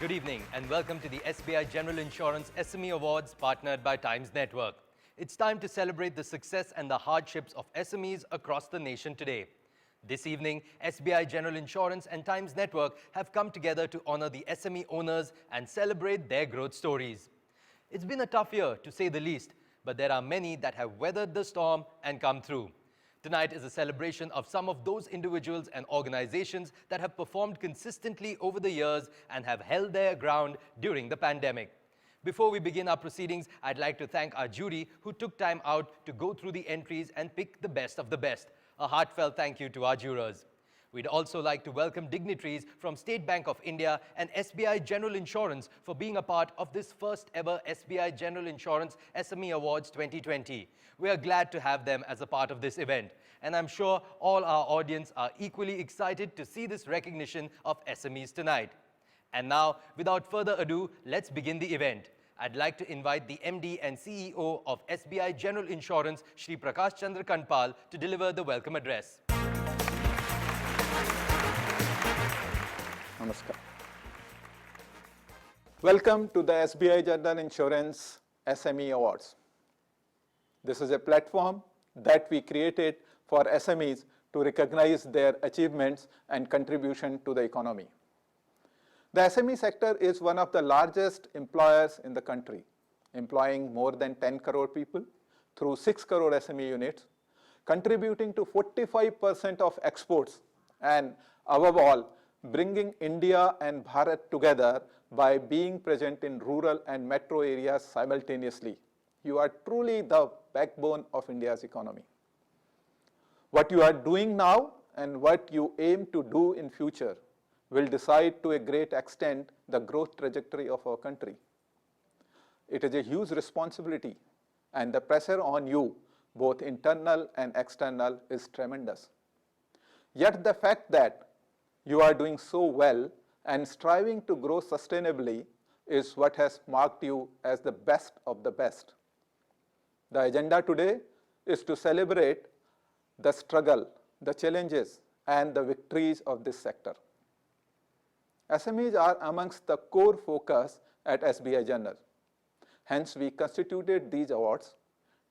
Good evening and welcome to the SBI General Insurance SME Awards partnered by Times Network. It's time to celebrate the success and the hardships of SMEs across the nation today. This evening, SBI General Insurance and Times Network have come together to honor the SME owners and celebrate their growth stories. It's been a tough year, to say the least, but there are many that have weathered the storm and come through. Tonight is a celebration of some of those individuals and organizations that have performed consistently over the years and have held their ground during the pandemic. Before we begin our proceedings, I'd like to thank our jury who took time out to go through the entries and pick the best of the best. A heartfelt thank you to our jurors. We'd also like to welcome dignitaries from State Bank of India and SBI General Insurance for being a part of this first ever SBI General Insurance SME Awards 2020. We are glad to have them as a part of this event. And I'm sure all our audience are equally excited to see this recognition of SMEs tonight. And now, without further ado, let's begin the event. I'd like to invite the MD and CEO of SBI General Insurance, Shri Chandra to deliver the welcome address. Namaskar. Welcome to the SBI General Insurance SME Awards. This is a platform that we created for SMEs to recognize their achievements and contribution to the economy. The SME sector is one of the largest employers in the country, employing more than 10 crore people through 6 crore SME units, contributing to 45% of exports and, above all, bringing India and Bharat together by being present in rural and metro areas simultaneously. You are truly the backbone of India's economy. What you are doing now and what you aim to do in future will decide to a great extent the growth trajectory of our country. It is a huge responsibility and the pressure on you, both internal and external, is tremendous. Yet the fact that you are doing so well and striving to grow sustainably is what has marked you as the best of the best. The agenda today is to celebrate the struggle, the challenges, and the victories of this sector. SMEs are amongst the core focus at SBI General. Hence, we constituted these awards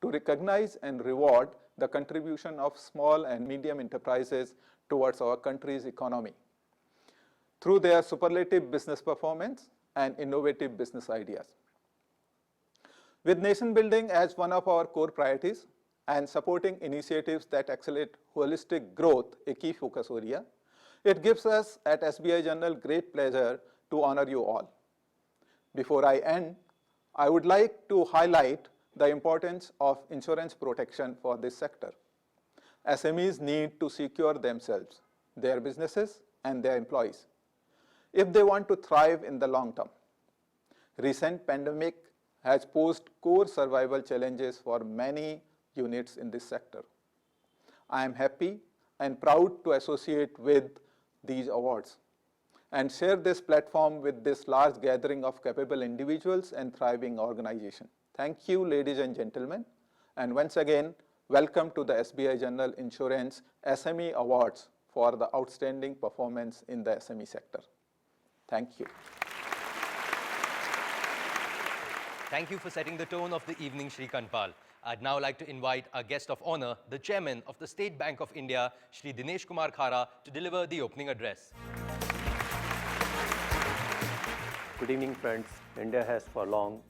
to recognize and reward the contribution of small and medium enterprises towards our country's economy through their superlative business performance and innovative business ideas. With nation building as one of our core priorities and supporting initiatives that accelerate holistic growth, a key focus area, it gives us at SBI General great pleasure to honor you all. Before I end, I would like to highlight the importance of insurance protection for this sector. SMEs need to secure themselves, their businesses, and their employees if they want to thrive in the long term. Recent pandemic has posed core survival challenges for many units in this sector. I am happy and proud to associate with these awards and share this platform with this large gathering of capable individuals and thriving organizations. Thank you, ladies and gentlemen, and once again, welcome to the SBI General Insurance SME Awards for the outstanding performance in the SME sector. Thank you. Thank you for setting the tone of the evening, Shri Kanpal. I'd now like to invite our guest of honor, the Chairman of the State Bank of India, Shri Dinesh Kumar Khara, to deliver the opening address. Good evening, friends. India has for long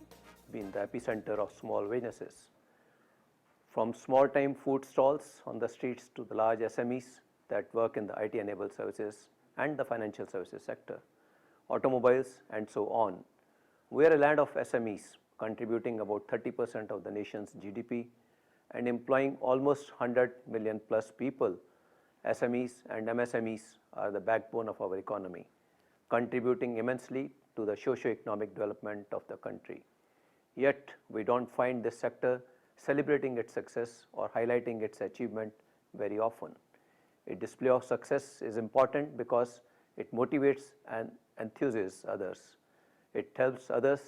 been the epicenter of small businesses. From small-time food stalls on the streets to the large SMEs that work in the IT-enabled services and the financial services sector, automobiles, and so on. We are a land of SMEs, contributing about 30% of the nation's GDP and employing almost 100 million plus people. SMEs and MSMEs are the backbone of our economy, contributing immensely to the socio-economic development of the country. Yet, we don't find this sector celebrating its success or highlighting its achievement very often. A display of success is important because it motivates and enthuses others. It helps others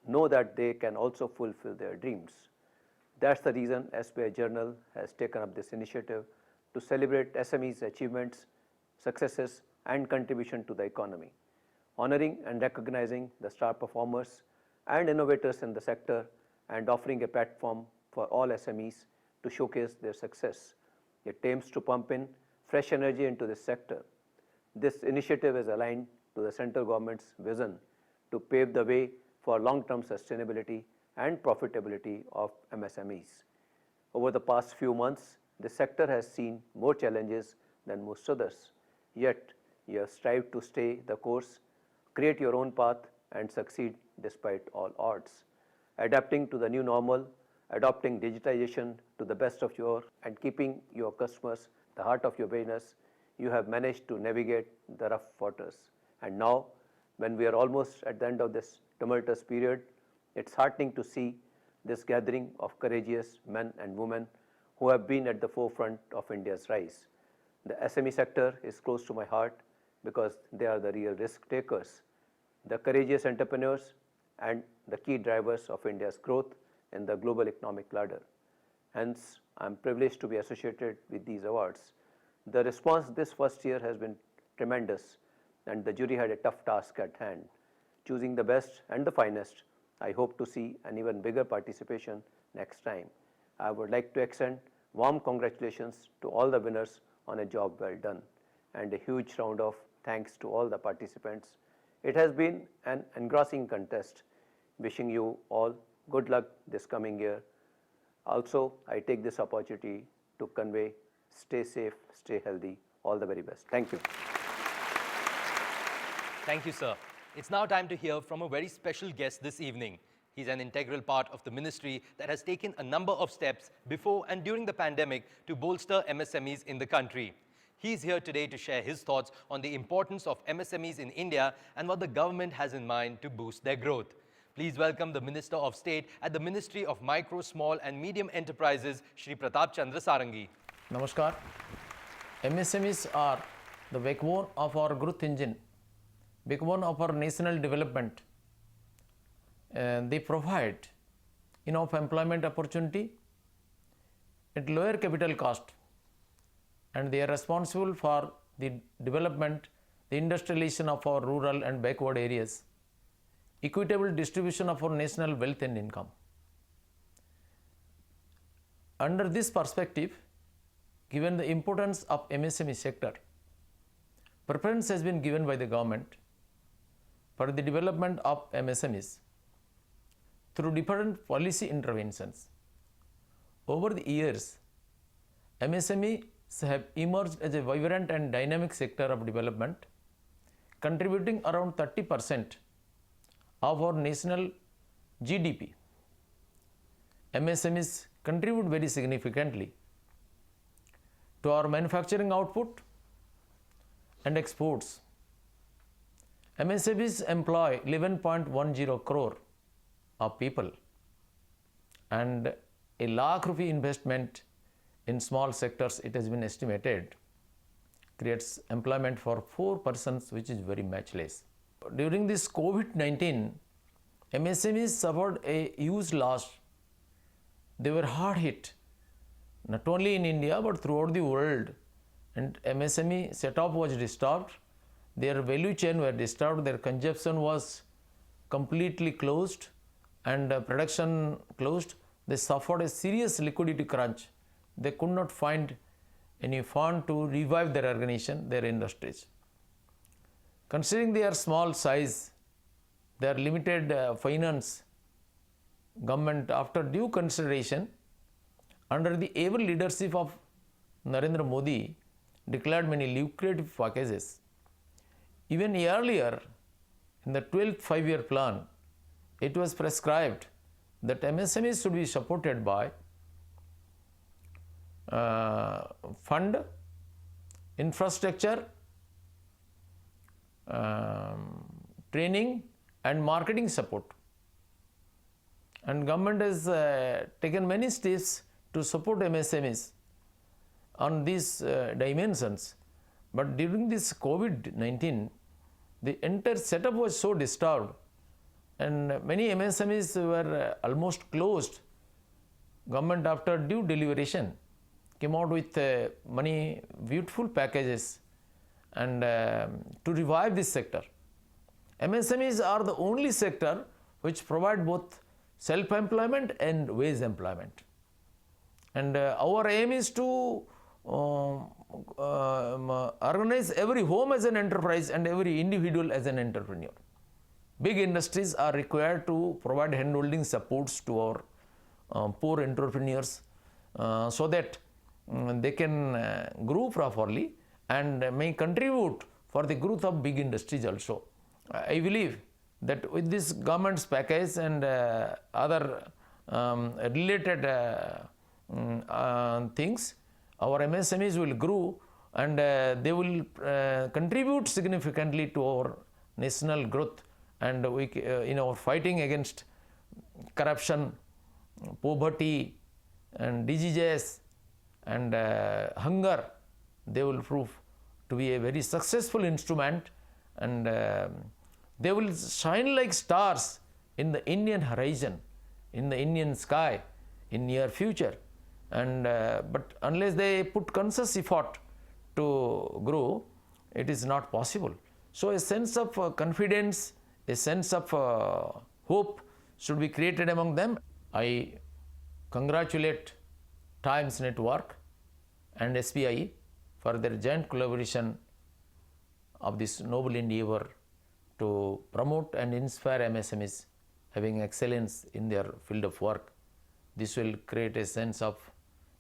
know that they can also fulfill their dreams. That's the reason SBI Journal has taken up this initiative to celebrate SMEs' achievements, successes, and contribution to the economy. honoring and recognizing the star performers and innovators in the sector and offering a platform for all SMEs to showcase their success. It aims to pump in fresh energy into this sector. This initiative is aligned to the central government's vision to pave the way for long-term sustainability and profitability of MSMEs. Over the past few months, the sector has seen more challenges than most others. Yet, you have strived to stay the course, create your own path, and succeed despite all odds. Adapting to the new normal, adopting digitization to the best of your, and keeping your customers the heart of your business, you have managed to navigate the rough waters. And now, when we are almost at the end of this tumultuous period, it's heartening to see this gathering of courageous men and women who have been at the forefront of India's rise. The SME sector is close to my heart because they are the real risk takers, the courageous entrepreneurs, and the key drivers of India's growth in the global economic ladder. Hence, I am privileged to be associated with these awards. The response this first year has been tremendous, and the jury had a tough task at hand. Choosing the best and the finest, I hope to see an even bigger participation next time. I would like to extend warm congratulations to all the winners on a job well done, and a huge round of thanks to all the participants. It has been an engrossing contest. Wishing you all good luck this coming year. Also, I take this opportunity to convey stay safe, stay healthy, all the very best. Thank you. Thank you, sir. It's now time to hear from a very special guest this evening. He's an integral part of the ministry that has taken a number of steps before and during the pandemic to bolster MSMEs in the country. He's here today to share his thoughts on the importance of MSMEs in India and what the government has in mind to boost their growth. Please welcome the Minister of State at the Ministry of Micro, Small and Medium Enterprises, Shri Pratap Chandra Saranghi. Namaskar. MSMEs are the backbone of our growth engine, backbone of our national development. They provide enough employment opportunity at lower capital cost, and they are responsible for the development, the industrialization of our rural and backward areas, equitable distribution of our national wealth and income. Under this perspective, given the importance of MSME sector, preference has been given by the government for the development of MSMEs through different policy interventions. Over the years, MSMEs have emerged as a vibrant and dynamic sector of development, contributing around 30% of our national GDP. MSMEs contribute very significantly to our manufacturing output and exports. MSMEs employ 11.10 crore of people, and a lakh rupee investment in small sectors, it has been estimated, creates employment for 4 persons, which is very matchless. During this COVID-19, MSMEs suffered a huge loss. They were hard hit, not only in India but throughout the world. And MSME setup was disturbed, their value chain were disturbed, their consumption was completely closed and production closed. They suffered a serious liquidity crunch. They could not find any fund to revive their organization, their industries. Considering their small size, their limited finance, government, after due consideration, under the able leadership of Narendra Modi, declared many lucrative packages. Even earlier, in the 12th five-year plan, it was prescribed that MSMEs should be supported by fund, infrastructure, training and marketing support. And government has taken many steps to support MSMEs on these dimensions. But during this COVID-19, the entire setup was so disturbed and many MSMEs were almost closed. Government, after due deliberation, came out with many beautiful packages and to revive this sector. MSMEs are the only sector which provide both self-employment and wage employment. And our aim is to organize every home as an enterprise and every individual as an entrepreneur. Big industries are required to provide handholding supports to our poor entrepreneurs so that they can grow properly and may contribute for the growth of big industries also. I believe that with this government's package and other related things, our MSMEs will grow and they will contribute significantly to our national growth, and we, in our fighting against corruption, poverty and diseases and hunger, they will prove to be a very successful instrument, and they will shine like stars in the Indian horizon, in the Indian sky in near future. And but unless they put conscious effort to grow, it is not possible. So a sense of confidence, a sense of hope should be created among them. I congratulate Times Network and SBI for their joint collaboration of this noble endeavor to promote and inspire MSMEs having excellence in their field of work. This will create a sense of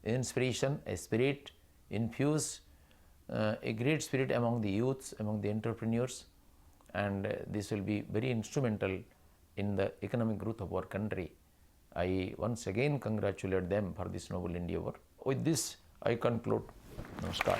inspiration, a spirit, infuse a great spirit among the youths, among the entrepreneurs, and this will be very instrumental in the economic growth of our country. I once again congratulate them for this noble endeavor. With this, I conclude. Namaskar.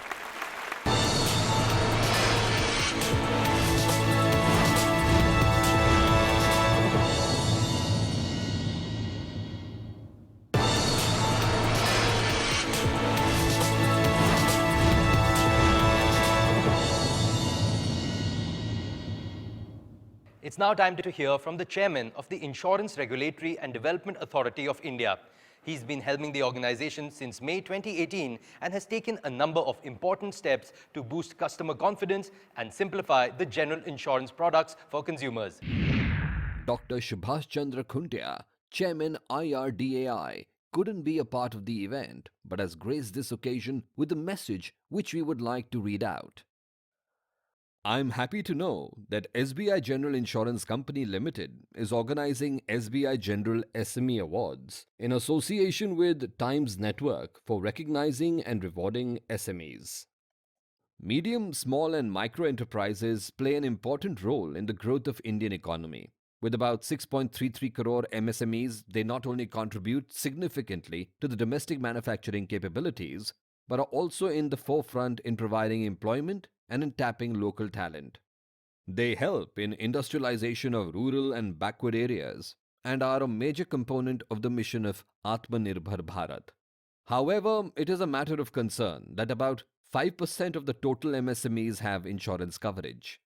It's now time to hear from the chairman of the Insurance Regulatory and Development Authority of India. He's been helming the organization since May 2018 and has taken a number of important steps to boost customer confidence and simplify the general insurance products for consumers. Dr. Subhash Chandra Khuntia, Chairman IRDAI, couldn't be a part of the event but has graced this occasion with a message which we would like to read out. I'm happy to know that SBI General Insurance Company Limited is organizing SBI General SME Awards in association with Times Network for recognizing and rewarding SMEs. Medium, small and micro enterprises play an important role in the growth of Indian economy. With about 6.33 crore MSMEs, they not only contribute significantly to the domestic manufacturing capabilities, but are also in the forefront in providing employment and in tapping local talent. They help in industrialization of rural and backward areas and are a major component of the mission of Atmanirbhar Bharat. However, it is a matter of concern that about 5% of the total MSMEs have insurance coverage.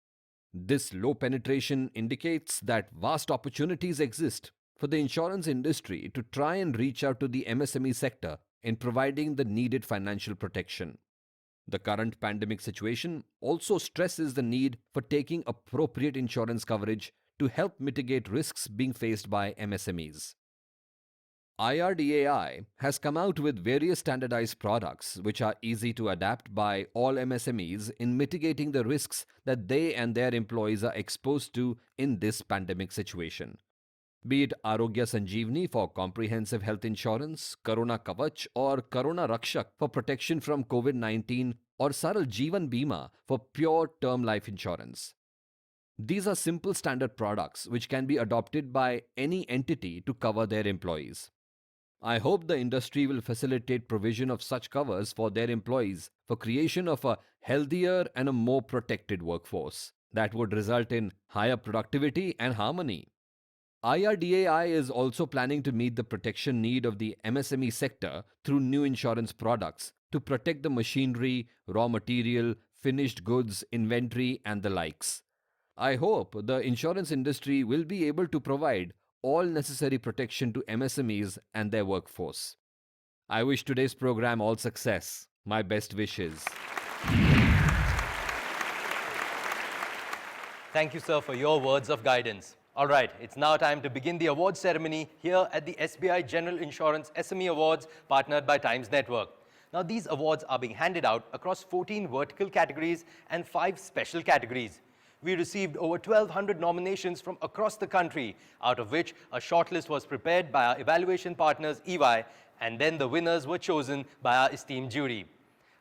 This low penetration indicates that vast opportunities exist for the insurance industry to try and reach out to the MSME sector in providing the needed financial protection. The current pandemic situation also stresses the need for taking appropriate insurance coverage to help mitigate risks being faced by MSMEs. IRDAI has come out with various standardized products which are easy to adapt by all MSMEs in mitigating the risks that they and their employees are exposed to in this pandemic situation. Be it Arogya Sanjeevani for comprehensive health insurance, Corona Kavach or Corona Rakshak for protection from COVID-19, or Saral Jeevan Bima for pure term life insurance. These are simple standard products which can be adopted by any entity to cover their employees. I hope the industry will facilitate provision of such covers for their employees for creation of a healthier and a more protected workforce that would result in higher productivity and harmony. IRDAI is also planning to meet the protection need of the MSME sector through new insurance products to protect the machinery, raw material, finished goods, inventory and the likes. I hope the insurance industry will be able to provide all necessary protection to MSMEs and their workforce. I wish today's program all success. My best wishes. Thank you, sir, for your words of guidance. All right, it's now time to begin the award ceremony here at the SBI General Insurance SME Awards, partnered by Times Network. Now, these awards are being handed out across 14 vertical categories and 5 special categories. We received over 1,200 nominations from across the country, out of which a shortlist was prepared by our evaluation partners EY, and then the winners were chosen by our esteemed jury.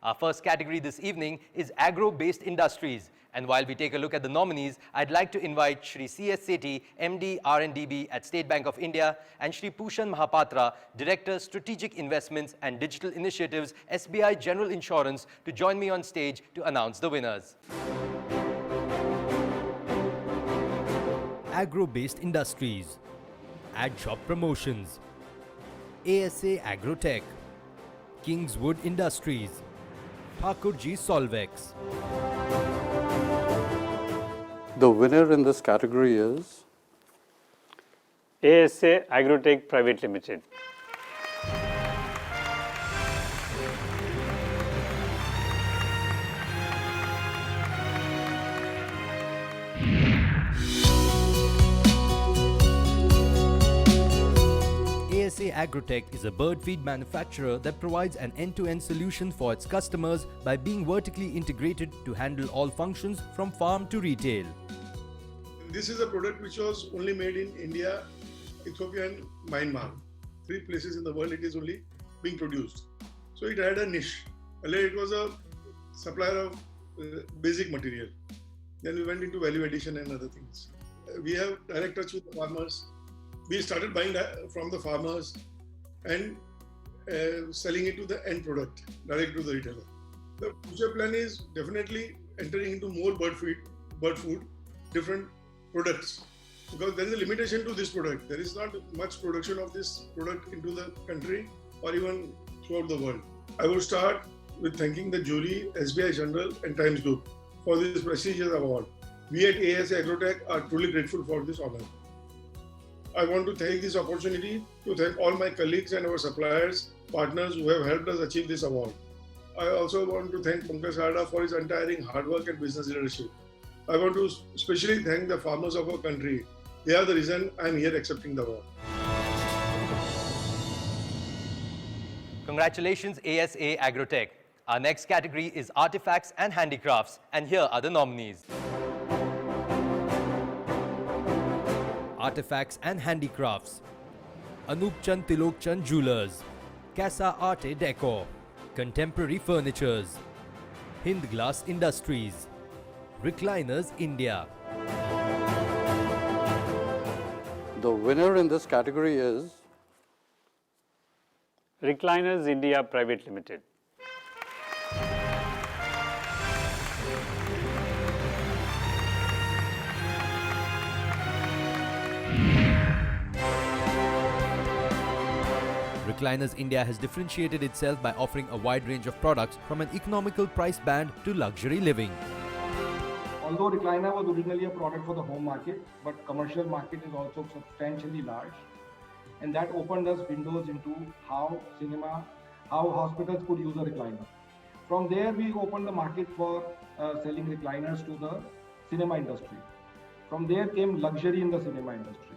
Our first category this evening is Agro-Based Industries. And while we take a look at the nominees, I'd like to invite Shri C.S. Sethi, MD R&DB at State Bank of India, and Shri Pushan Mahapatra, Director Strategic Investments and Digital Initiatives, SBI General Insurance, to join me on stage to announce the winners. Agro-Based Industries, Ad Shop Promotions, ASA Agrotech, Kingswood Industries, Thakurji Solvex. The winner in this category is ASA Agrotech Private Limited. ASA Agrotech is a bird feed manufacturer that provides an end-to-end solution for its customers by being vertically integrated to handle all functions from farm to retail. This is a product which was only made in India, Ethiopia and Myanmar. 3 places in the world it is only being produced. So it had a niche. Earlier it was a supplier of basic material. Then we went into value addition and other things. We have direct touch with the farmers. We started buying from the farmers and selling it to the end product, direct to the retailer. The future plan is definitely entering into more bird food, different products, because there is a limitation to this product. There is not much production of this product into the country or even throughout the world. I will start with thanking the jury, SBI General and Times Group for this prestigious award. We at ASA Agrotech are truly grateful for this honor. I want to take this opportunity to thank all my colleagues and our suppliers, partners who have helped us achieve this award. I also want to thank Pankaj Sarda for his untiring hard work and business leadership. I want to especially thank the farmers of our country. They are the reason I am here accepting the award. Congratulations, ASA Agrotech. Our next category is Artifacts and Handicrafts, and here are the nominees. Artifacts and Handicrafts, Anup Chand Tilok Chand Jewelers, Casa Arte Decor, Contemporary Furnitures, Hind Glass Industries, Recliners India. the winner in this category is Recliners India Private Limited. Recliners India has differentiated itself by offering a wide range of products from an economical price band to luxury living. Although recliner was originally a product for the home market, but commercial market is also substantially large, and that opened us windows into how hospitals could use a recliner. From there, we opened the market for selling recliners to the cinema industry. From there came luxury in the cinema industry.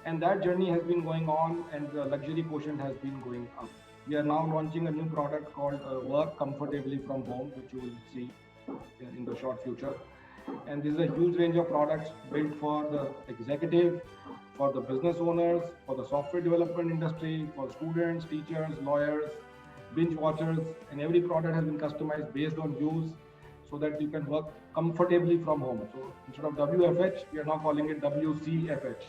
And that journey has been going on, and the luxury quotient has been going up. We are now launching a new product called Work Comfortably from Home, which you will see in the short future. And this is a huge range of products built for the executive, for the business owners, for the software development industry, for students, teachers, lawyers, binge watchers, and every product has been customized based on use so that you can work comfortably from home. So instead of WFH, we are now calling it WCFH.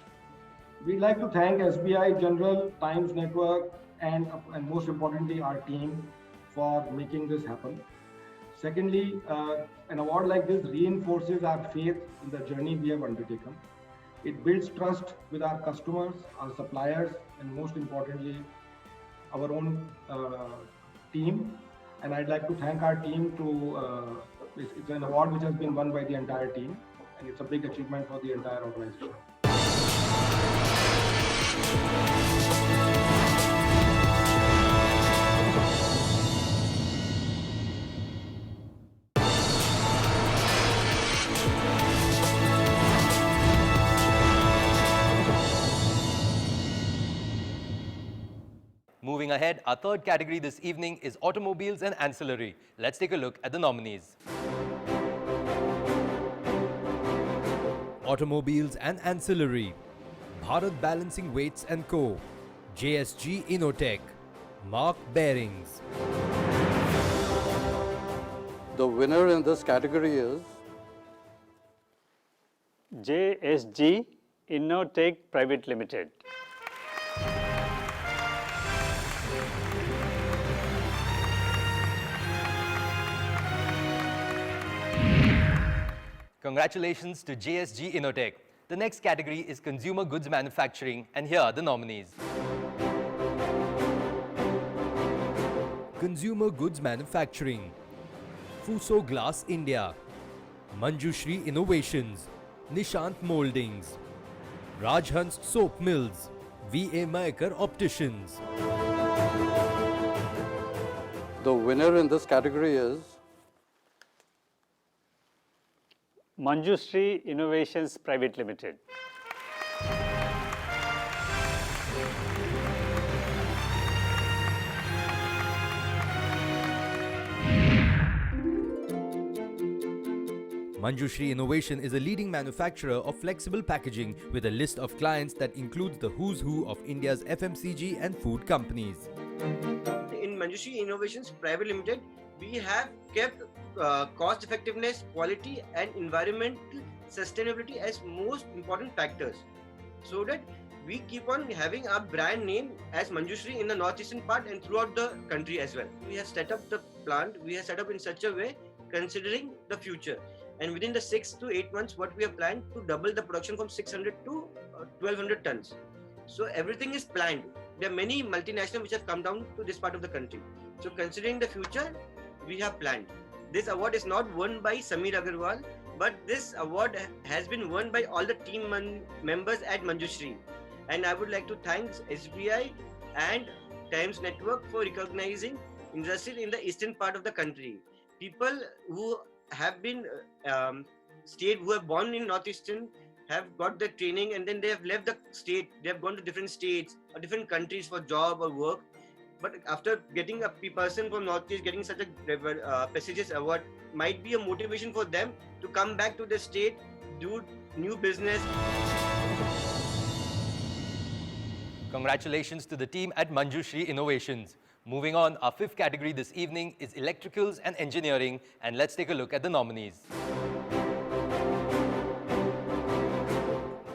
We'd like to thank SBI General, Times Network, and most importantly, our team for making this happen. Secondly, an award like this reinforces our faith in the journey we have undertaken. It builds trust with our customers, our suppliers, and most importantly, our own team. And I'd like to thank our team it's an award which has been won by the entire team, and it's a big achievement for the entire organization. ahead, our third category this evening is automobiles and ancillary. Let's take a look at the nominees. Automobiles and ancillary. Bharat Balancing Weights and Co. JSG Innotech. Mark Bearings. The winner in this category is JSG Innotech Private Limited. Congratulations to JSG Innotech. The next category is consumer goods manufacturing, and here are the nominees. Consumer goods manufacturing. Fuso Glass India. Manjushri Innovations. Nishant Moldings. Rajhans Soap Mills. V.A. Maekar Opticians. the winner in this category is Manjushri Innovations Private Limited. Manjushri Innovation is a leading manufacturer of flexible packaging with a list of clients that includes the who's who of India's FMCG and food companies. In Manjushri Innovations Private Limited, we have kept cost effectiveness, quality and environmental sustainability as most important factors, so that we keep on having our brand name as Manjushri in the northeastern part and throughout the country as well. We have set up the plant, we have set up in such a way considering the future. And within the 6 to 8 months, what we have planned to double the production from 600 to 1200 tons. So everything is planned. There are many multinationals which have come down to this part of the country. So considering the future, we have planned. This award is not won by Samir Agarwal, but this award has been won by all the team members at Manjushri. And I would like to thank SBI and Times Network for recognizing industry in the eastern part of the country. People who have been who have born in northeastern have got the training and then they have left the state. They have gone to different states or different countries for job or work. But after getting a person from northeast getting such a prestigious award might be a motivation for them to come back to the state, do new business. Congratulations to the team at Manjushri Innovations. Moving on, our fifth category this evening is electricals and engineering, and let's take a look at the nominees.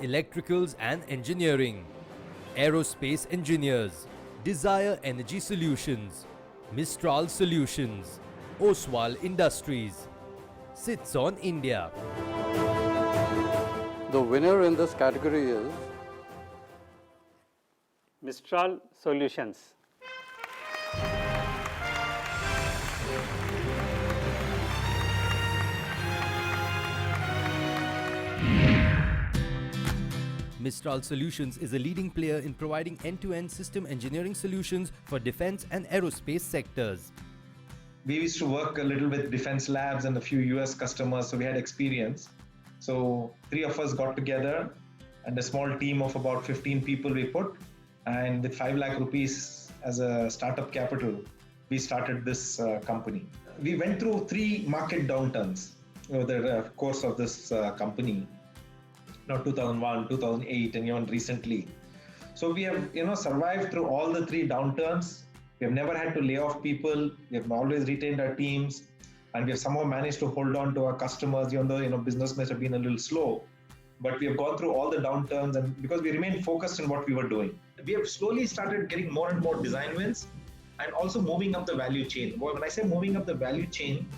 Electricals and engineering. Aerospace engineers. Desire Energy Solutions. Mistral Solutions. Oswal Industries. Sits on India. the winner in this category is Mistral Solutions. Mistral Solutions is a leading player in providing end-to-end system engineering solutions for defense and aerospace sectors. We used to work a little with defense labs and a few US customers, so we had experience. So 3 of us got together and a small team of about 15 people we put, and with 5 lakh rupees as a startup capital, we started this company. We went through 3 market downturns over the course of this company. 2001, 2008, and even recently. So we have, survived through all the 3 downturns. We have never had to lay off people. We have always retained our teams, and we have somehow managed to hold on to our customers, even though, business must have been a little slow. But we have gone through all the downturns, and because we remained focused on what we were doing. We have slowly started getting more and more design wins and also moving up the value chain. When I say moving up the value chain,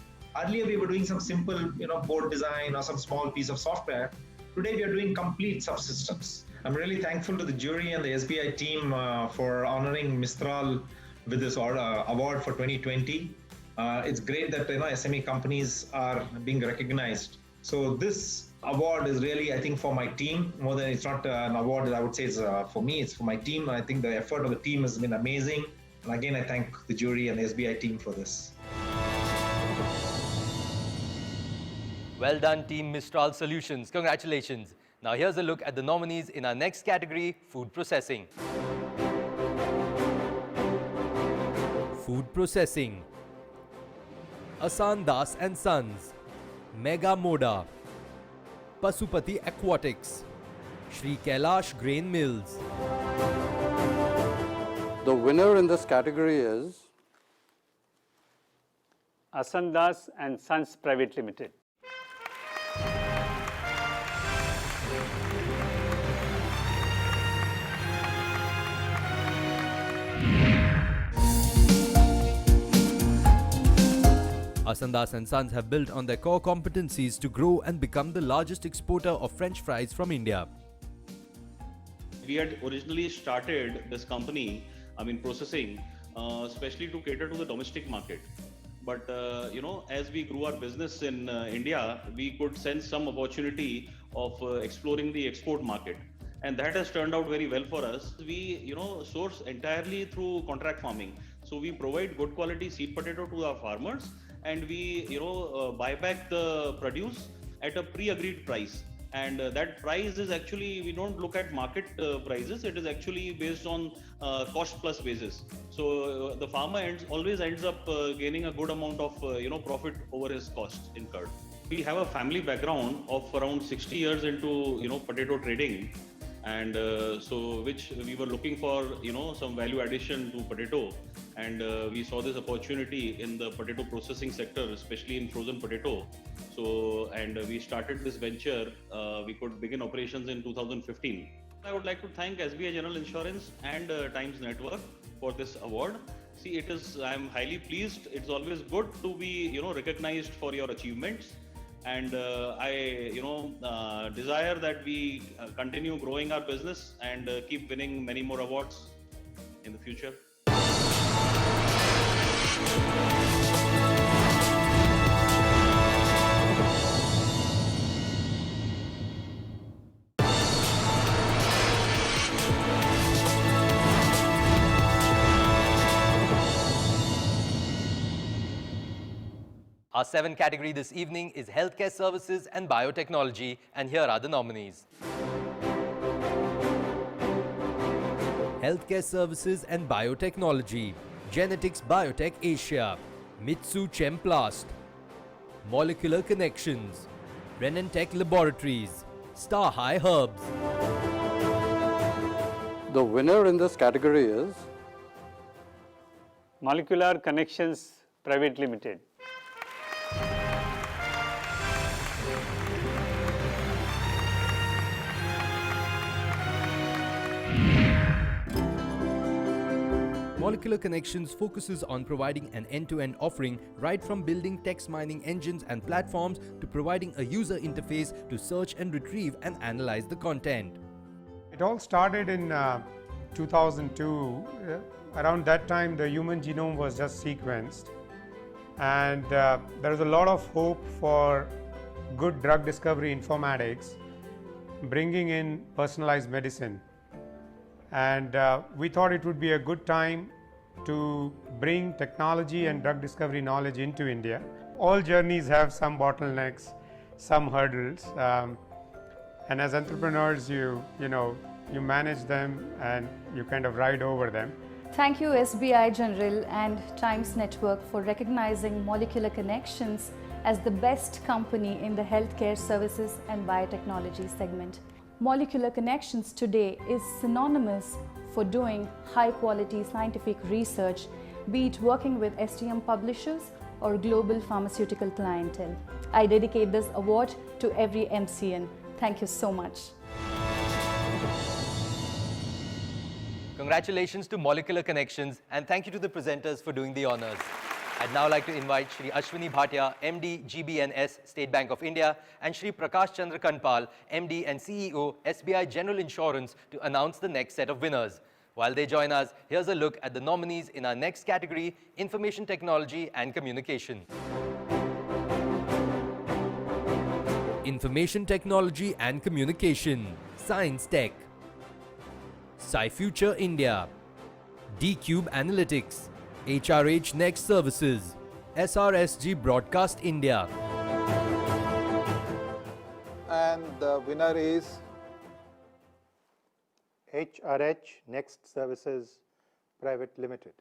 earlier we were doing some simple, board design or some small piece of software. Today we are doing complete subsystems. I'm really thankful to the jury and the SBI team for honoring Mistral with this award for 2020. It's great that SME companies are being recognized. So this award is really, I think, for my team more than it's not an award that I would say is for me. It's for my team. I think the effort of the team has been amazing. And again, I thank the jury and the SBI team for this. Well done, Team Mistral Solutions. Congratulations. Now here's a look at the nominees in our next category, food processing. Food Processing, Asan Das and Sons, Mega Moda, Pasupati Aquatics, Shri Kailash Grain Mills. The winner in this category is Asandas and Sons Private Limited. Asandas and Sons have built on their core competencies to grow and become the largest exporter of French fries from India. We had originally started this company, processing, especially to cater to the domestic market. But, as we grew our business in India, we could sense some opportunity of exploring the export market. And that has turned out very well for us. We, source entirely through contract farming. So we provide good quality seed potato to our farmers, and we, buy back the produce at a pre-agreed price. And that price is actually, we don't look at market prices, it is actually based on cost plus basis. So the farmer always ends up gaining a good amount of profit over his costs incurred. We have a family background of around 60 years into potato trading, and which we were looking for some value addition to potato, and we saw this opportunity in the potato processing sector, especially in frozen potato. So, and we started this venture. We could begin operations in 2015. I would like to thank SBI General Insurance and Times Network for this award. See, I'm highly pleased. It's always good to be recognized for your achievements. And I desire that we continue growing our business and keep winning many more awards in the future. Our seventh category this evening is Healthcare Services and Biotechnology, and here are the nominees. Healthcare Services and Biotechnology, Genetics Biotech Asia, Mitsu Chemplast, Molecular Connections, Renentech Laboratories, Star High Herbs. the winner in this category is Molecular Connections Private Limited. Molecular Connections focuses on providing an end-to-end offering right from building text mining engines and platforms to providing a user interface to search and retrieve and analyze the content. It all started in 2002. Around that time, the human genome was just sequenced, and there was a lot of hope for good drug discovery informatics, bringing in personalized medicine. And we thought it would be a good time to bring technology and drug discovery knowledge into India. All journeys have some bottlenecks, some hurdles, and as entrepreneurs, you manage them and you kind of ride over them. Thank you SBI General and Times Network for recognizing Molecular Connections as the best company in the healthcare services and biotechnology segment. Molecular Connections today is synonymous for doing high-quality scientific research, be it working with STM publishers or global pharmaceutical clientele. I dedicate this award to every MCN. Thank you so much. Congratulations to Molecular Connections, and thank you to the presenters for doing the honors. I'd now like to invite Shri Ashwini Bhatia, MD, GBNS, State Bank of India, and Shri Prakash Chandra Kanpal, MD and CEO, SBI General Insurance, to announce the next set of winners. While they join us, here's a look at the nominees in our next category, Information Technology and Communication. Information Technology and Communication, Science Tech, SciFuture India, D-Cube Analytics, HRH Next Services, SRSG Broadcast India. And the winner is HRH Next Services Private Limited.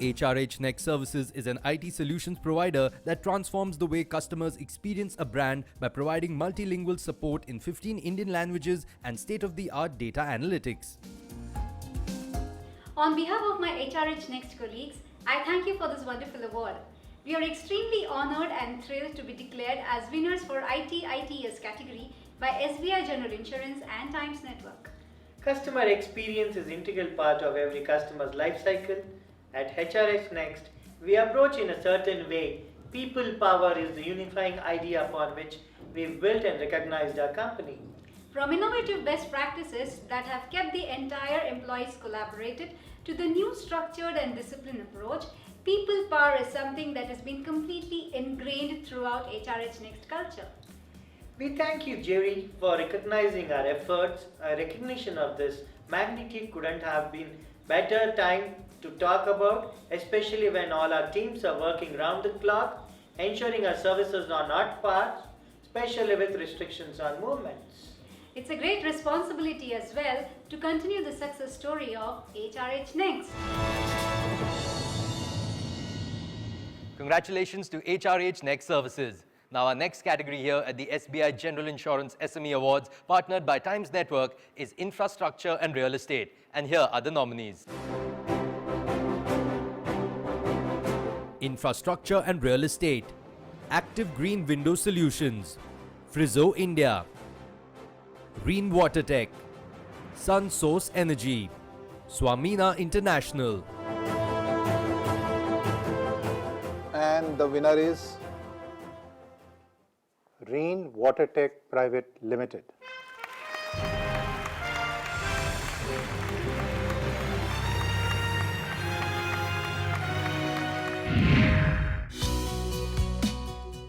HRH Next Services is an IT solutions provider that transforms the way customers experience a brand by providing multilingual support in 15 Indian languages and state-of-the-art data analytics. On behalf of my HRH Next colleagues, I thank you for this wonderful award. We are extremely honored and thrilled to be declared as winners for IT/ITES category by SBI General Insurance and Times Network. Customer experience is an integral part of every customer's life cycle. At HRH Next, we approach in a certain way. People power is the unifying idea upon which we've built and recognized our company. From innovative best practices that have kept the entire employees collaborated to the new structured and disciplined approach, people power is something that has been completely ingrained throughout HRH Next culture. We thank you, Jerry, for recognizing our efforts. A recognition of this magnitude couldn't have been better time to talk about, especially when all our teams are working round the clock, ensuring our services are not paused, especially with restrictions on movements. It's a great responsibility as well to continue the success story of HRH Next. Congratulations to HRH Next Services. Now our next category here at the SBI General Insurance SME Awards, partnered by Times Network, is Infrastructure and Real Estate. And here are the nominees. Infrastructure and Real Estate, Active Green Window Solutions, Frizzo India, Green Water Tech, Sun Source Energy, Swamina International. And the winner is Green Water Tech Private Limited.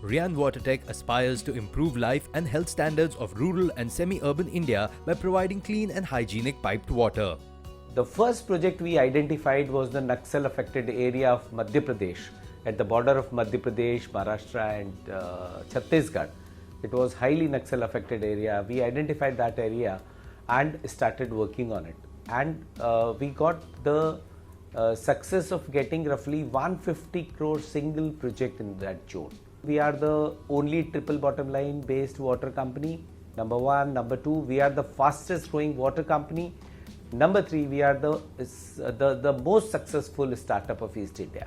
Rian Watertech aspires to improve life and health standards of rural and semi-urban India by providing clean and hygienic piped water. The first project we identified was the Naxal affected area of Madhya Pradesh, at the border of Madhya Pradesh, Maharashtra and Chhattisgarh. It was highly Naxal affected area. We identified that area and started working on it. And we got the success of getting roughly 150 crore single project in that zone. We are the only triple bottom line based water company, number one. Number two, we are the fastest growing water company. Number three, we are the most successful startup of East India.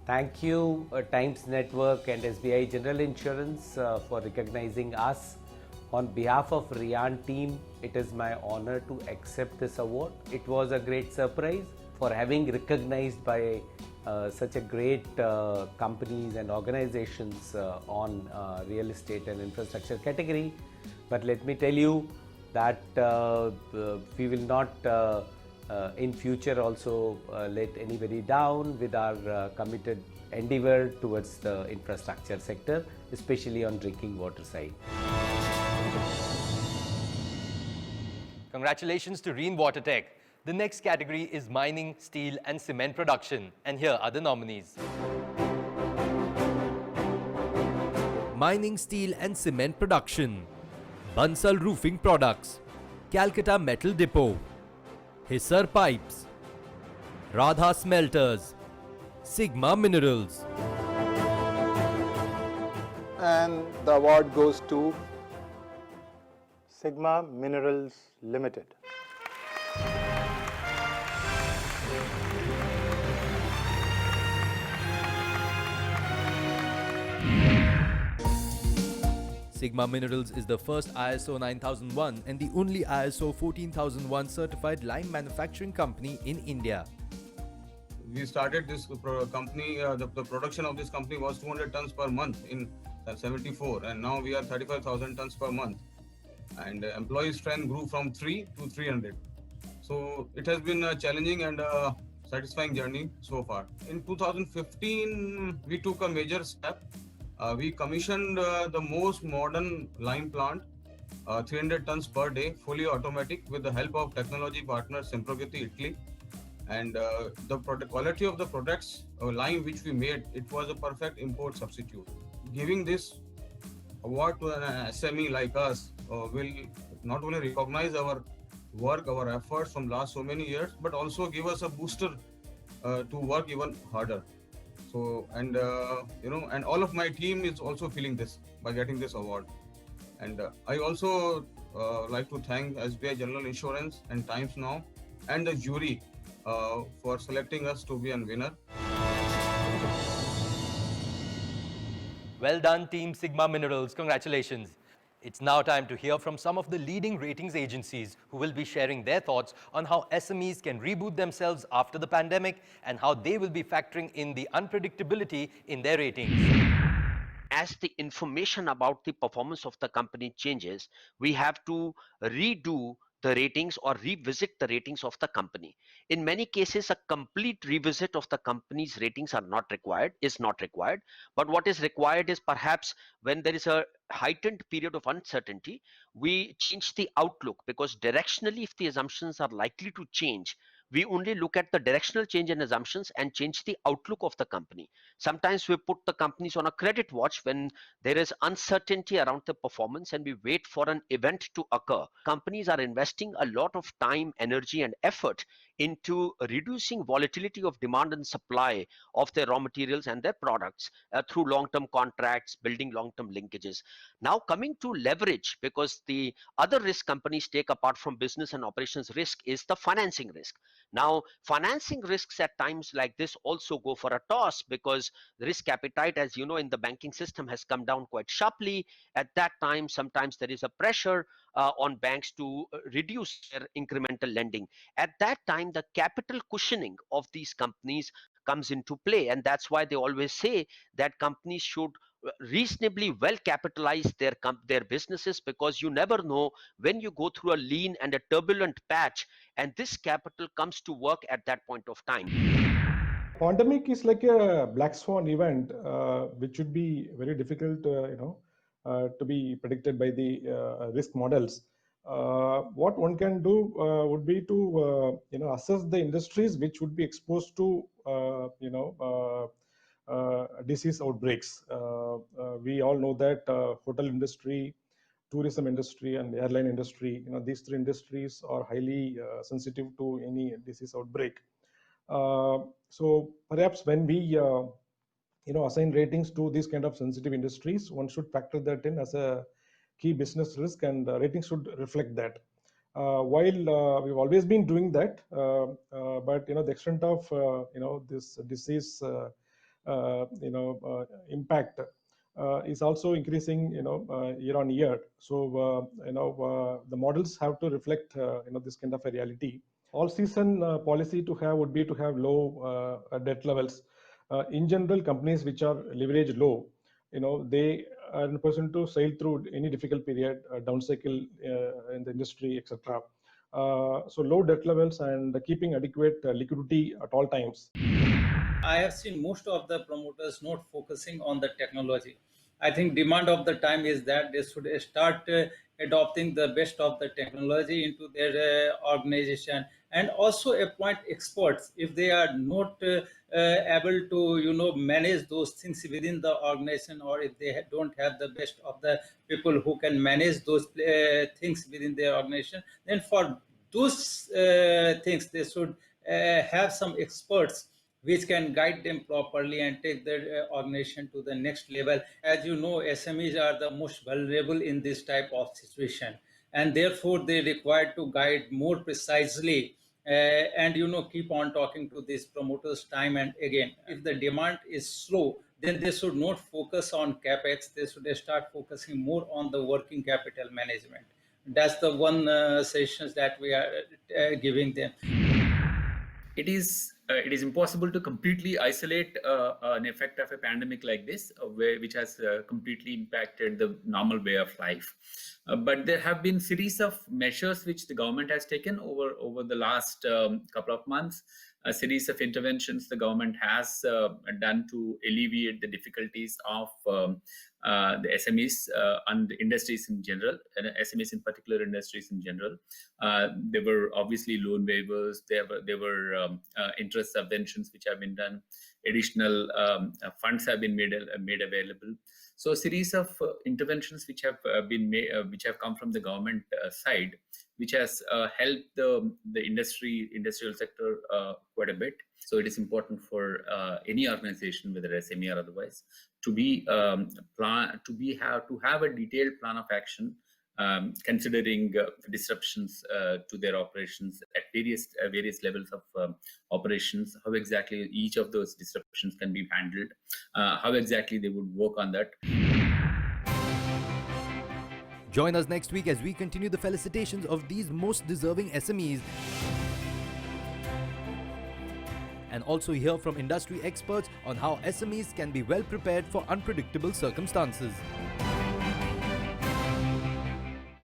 Thank you Times Network and SBI General Insurance for recognizing us. On behalf of Rian team, it is my honor to accept this award. It was a great surprise for having recognized by such a great companies and organizations on real estate and infrastructure category. But let me tell you that we will not in future also let anybody down with our committed endeavor towards the infrastructure sector, especially on drinking water side. Congratulations to Reen Watertech. The next category is mining, steel and cement production. And here are the nominees. Mining, steel and cement production, Bansal Roofing Products, Calcutta Metal Depot, Hisar Pipes, Radha Smelters, Sigma Minerals. And the award goes to Sigma Minerals Limited. Sigma Minerals is the first ISO 9001 and the only ISO 14001 certified lime manufacturing company in India. We started this company, the production of this company was 200 tons per month in 74, and now we are 35,000 tons per month. And employee strength grew from 3 to 300. So it has been a challenging and satisfying journey so far. In 2015, we took a major step. We commissioned the most modern lime plant, 300 tons per day, fully automatic with the help of technology partner Semprogati, Italy. And the quality of the products, lime which we made, it was a perfect import substitute. Giving this award to an SME like us will not only recognize our work, our efforts from last so many years, but also give us a booster to work even harder. So, and and all of my team is also feeling this by getting this award. And I also like to thank SBI General Insurance and Times Now and the jury for selecting us to be a winner. Well done, Team Sigma Minerals. Congratulations. It's now time to hear from some of the leading ratings agencies who will be sharing their thoughts on how SMEs can reboot themselves after the pandemic and how they will be factoring in the unpredictability in their ratings. As the information about the performance of the company changes, we have to redo the ratings or revisit the ratings of the company. In many cases, a complete revisit of the company's ratings is not required. But what is required is perhaps when there is a heightened period of uncertainty, we change the outlook, because directionally, if the assumptions are likely to change, we only look at the directional change in assumptions and change the outlook of the company. Sometimes we put the companies on a credit watch when there is uncertainty around the performance and we wait for an event to occur. Companies are investing a lot of time, energy, and effort into reducing volatility of demand and supply of their raw materials and their products through long-term contracts, building long-term linkages. Now coming to leverage, because the other risk companies take apart from business and operations risk is the financing risk. Now, financing risks at times like this also go for a toss, because the risk appetite, as you know, in the banking system has come down quite sharply. At that time, sometimes there is a pressure on banks to reduce their incremental lending. At that time, the capital cushioning of these companies comes into play, and that's why they always say that companies should reasonably well capitalize their businesses, because you never know when you go through a lean and a turbulent patch, and this capital comes to work at that point of time. Pandemic is like a black swan event, which would be very difficult, to be predicted by the risk models. What one can do would be to, assess the industries which would be exposed to, disease outbreaks. We all know that hotel industry, tourism industry, and airline industry, these three industries are highly sensitive to any disease outbreak. So perhaps when we assign ratings to these kind of sensitive industries, one should factor that in as a key business risk, and ratings should reflect that. While we've always been doing that, but the extent of this disease impact is also increasing year on year. So the models have to reflect this kind of a reality. All season policy to have would be to have low debt levels. In general, companies which are leverage low, they are in a position to sail through any difficult period, down cycle in the industry, etc. So low debt levels and keeping adequate liquidity at all times. I have seen most of the promoters not focusing on the technology. I think demand of the time is that they should start adopting the best of the technology into their organization, and also appoint experts if they are not able to manage those things within the organization, or if they don't have the best of the people who can manage those things within their organization, then for those things they should have some experts which can guide them properly and take their organization to the next level. As you know, SMEs are the most vulnerable in this type of situation, and therefore they require to guide more precisely and keep on talking to these promoters time and again. If the demand is slow, then they should not focus on capex. They should start focusing more on the working capital management. That's the one sessions that we are giving them. It is impossible to completely isolate an effect of a pandemic like this, which has completely impacted the normal way of life. But there have been series of measures which the government has taken over the last couple of months. A series of interventions the government has done to alleviate the difficulties of the SMEs and the industries in general, and SMEs in particular, industries in general. There were obviously loan waivers, there were interest subventions which have been done, additional funds have been made available. So a series of interventions which have been made, which have come from the government side, which has helped the industrial sector quite a bit. So it is important for any organization, whether SME or otherwise, to have a detailed plan of action, considering disruptions to their operations at various levels of operations, how exactly each of those disruptions can be handled, how exactly they would work on that. Join us next week as we continue the felicitations of these most deserving SMEs and also hear from industry experts on how SMEs can be well prepared for unpredictable circumstances.